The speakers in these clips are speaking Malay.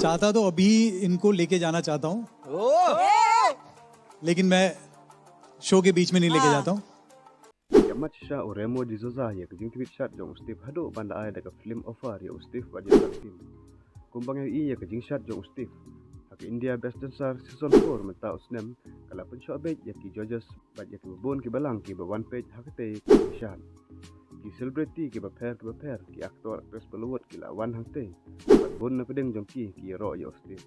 चाहता तो अभी इनको लेके जाना चाहता हूँ, लेकिन मैं शो के बीच में नहीं लेके जाता हूँ. Yamat siya o remo di Souza ya kajing tweet shot jong Steve hado banda ay daga film offer ya Steve budget team. Kumbang ya iya kajing shot jong Steve. Hak India Best Dancer season 4 menta usnem kala pun show bet ya ki judges bad ya ki bon ki balang ki ba one page hakte shan. Ki celebrity ki ba pair ki aktor actress Bollywood ki la one hakte. Bad bon na pedeng jong ki ro ya Steve.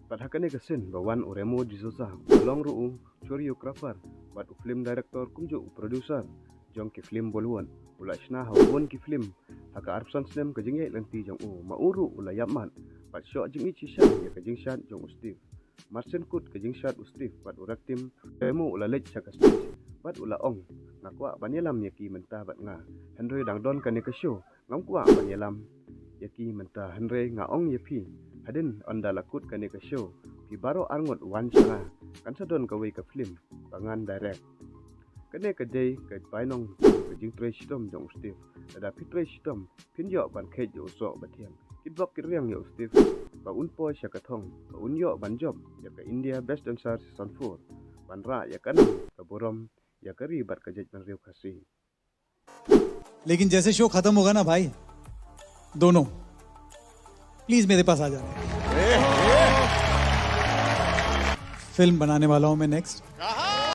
Bad hakane kasin ba one o remo di Souza long ru choreographer bad film director kumjo producer jong ki film Bollywood ula isna hawon ki film haka arpsan snem ka jingye lanti jong mauru ula yaman pat shot jing ichi shan ya ka jing shan jong Steve marsen kut ka jing shan Steve pat urak tim demo ula lech ka stage pat ula ong ngakwa banyelam ya ki menta bat nga henry dangdon ka ne ka show ngakwa banyelam ya ki menta henry nga ong ya phi hadin ondala kut ka ne ka show ki baro arngot wan chana kan sadon ka we ka film bangan direct kene ka day ka bainong ka jing trash tom jong Steve ada pi trash tom pin yo ban khe jo so bathiam kit bok kit riang yo Steve ba un po sha ka thong ba un yo ban job ya ka India Best Dancer season 4 ban ra ya ka nam ka borom ya ka ri bat ka jej ban riu khasi. लेकिन जैसे शो खत्म होगा ना भाई, दोनों प्लीज मेरे पास आ जाना. फिल्म बनाने वाला हूं मैं नेक्स्ट.